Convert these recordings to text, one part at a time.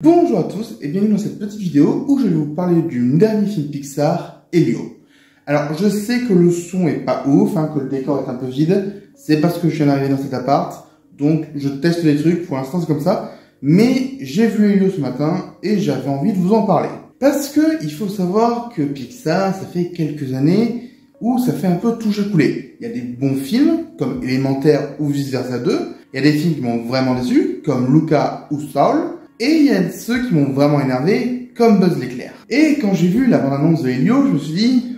Bonjour à tous et bienvenue dans cette petite vidéo où je vais vous parler du dernier film Pixar, Elio. Alors je sais que le son est pas ouf, que le décor est un peu vide, c'est parce que je viens d'arriver dans cet appart, donc je teste les trucs, pour l'instant c'est comme ça, mais j'ai vu Elio ce matin et j'avais envie de vous en parler. Parce que il faut savoir que Pixar, ça fait quelques années où ça fait un peu toucher-couler. Il y a des bons films, comme Élémentaire ou Vice Versa 2, il y a des films qui m'ont vraiment déçu, comme Luca ou Soul, et il y a ceux qui m'ont vraiment énervé, comme Buzz l'éclair. Et quand j'ai vu la bande-annonce de Elio, je me suis dit,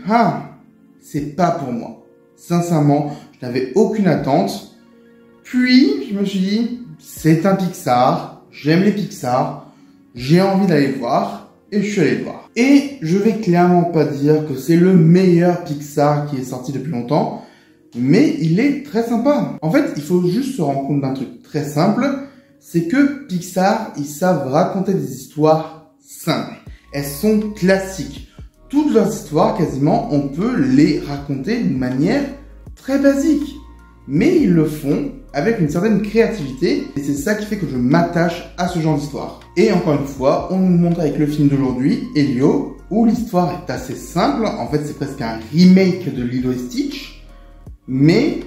c'est pas pour moi. Sincèrement, je n'avais aucune attente. Puis, je me suis dit, c'est un Pixar, j'aime les Pixar, j'ai envie d'aller le voir, et je suis allé le voir. Et je vais clairement pas dire que c'est le meilleur Pixar qui est sorti depuis longtemps, mais il est très sympa. En fait, il faut juste se rendre compte d'un truc très simple, c'est que Pixar, ils savent raconter des histoires simples. Elles sont classiques. Toutes leurs histoires, quasiment, on peut les raconter d'une manière très basique. Mais ils le font avec une certaine créativité, et c'est ça qui fait que je m'attache à ce genre d'histoire. Et encore une fois, on nous montre avec le film d'aujourd'hui, Elio, où l'histoire est assez simple. En fait, c'est presque un remake de Lilo et Stitch, mais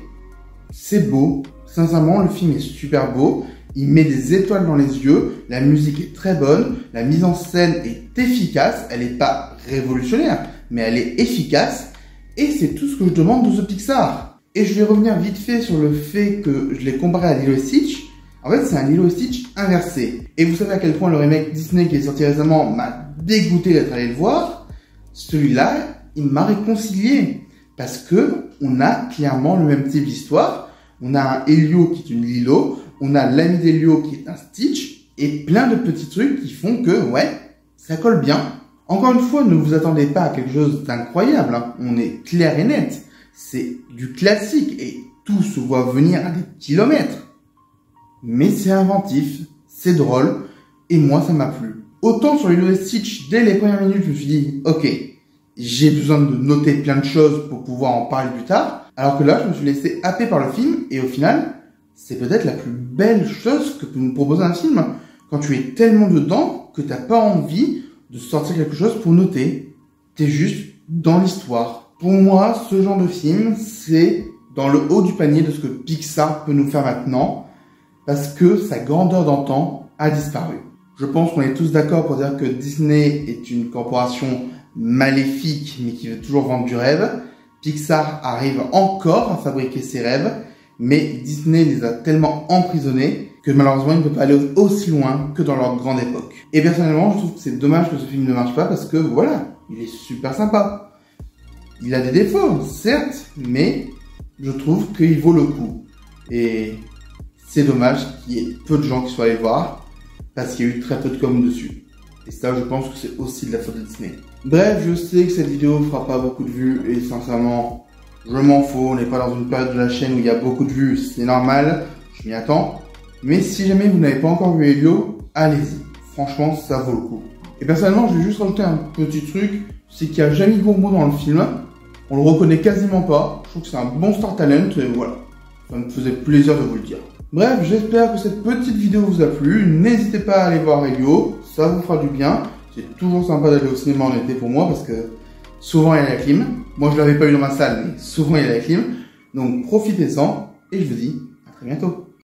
c'est beau. Sincèrement, le film est super beau. Il met des étoiles dans les yeux, la musique est très bonne, la mise en scène est efficace, elle n'est pas révolutionnaire, mais elle est efficace, et c'est tout ce que je demande de ce Pixar. Et je vais revenir vite fait sur le fait que je l'ai comparé à Lilo et Stitch. En fait, c'est un Lilo et Stitch inversé. Et vous savez à quel point le remake Disney qui est sorti récemment m'a dégoûté d'être allé le voir. Celui-là, il m'a réconcilié. Parce que on a clairement le même type d'histoire. On a un Elio qui est une Lilo, on a l'ami d'Elio qui est un Stitch, et plein de petits trucs qui font que, ouais, ça colle bien. Encore une fois, ne vous attendez pas à quelque chose d'incroyable, on est clair et net. C'est du classique, et tout se voit venir à des kilomètres. Mais c'est inventif, c'est drôle, et moi ça m'a plu. Autant sur Lilo et Stitch, dès les premières minutes, je me suis dit, ok, j'ai besoin de noter plein de choses pour pouvoir en parler plus tard, alors que là, je me suis laissé happer par le film, et au final, c'est peut-être la plus belle chose que peut nous proposer un film, quand tu es tellement dedans que t'as pas envie de sortir quelque chose pour noter. T'es juste dans l'histoire. Pour moi, ce genre de film, c'est dans le haut du panier de ce que Pixar peut nous faire maintenant, parce que sa grandeur d'antan a disparu. Je pense qu'on est tous d'accord pour dire que Disney est une corporation maléfique, mais qui veut toujours vendre du rêve. Pixar arrive encore à fabriquer ses rêves, mais Disney les a tellement emprisonnés que malheureusement, ils ne peuvent pas aller aussi loin que dans leur grande époque. Et personnellement, je trouve que c'est dommage que ce film ne marche pas parce que, voilà, il est super sympa. Il a des défauts, certes, mais je trouve qu'il vaut le coup. Et c'est dommage qu'il y ait peu de gens qui soient allés le voir parce qu'il y a eu très peu de com dessus. Et ça, je pense que c'est aussi de la faute de Disney. Bref, je sais que cette vidéo ne fera pas beaucoup de vues et sincèrement, je m'en fous. On n'est pas dans une période de la chaîne où il y a beaucoup de vues, c'est normal, je m'y attends. Mais si jamais vous n'avez pas encore vu Elio, allez-y. Franchement, ça vaut le coup. Et personnellement, je vais juste rajouter un petit truc, c'est qu'il y a Jamie Gourmaud dans le film. On le reconnaît quasiment pas. Je trouve que c'est un bon star talent et voilà. Ça me faisait plaisir de vous le dire. Bref, j'espère que cette petite vidéo vous a plu. N'hésitez pas à aller voir Elio, ça vous fera du bien. C'est toujours sympa d'aller au cinéma en été pour moi parce que souvent il y a la clim. Moi je l'avais pas eu dans ma salle, mais souvent il y a la clim. Donc profitez-en et je vous dis à très bientôt.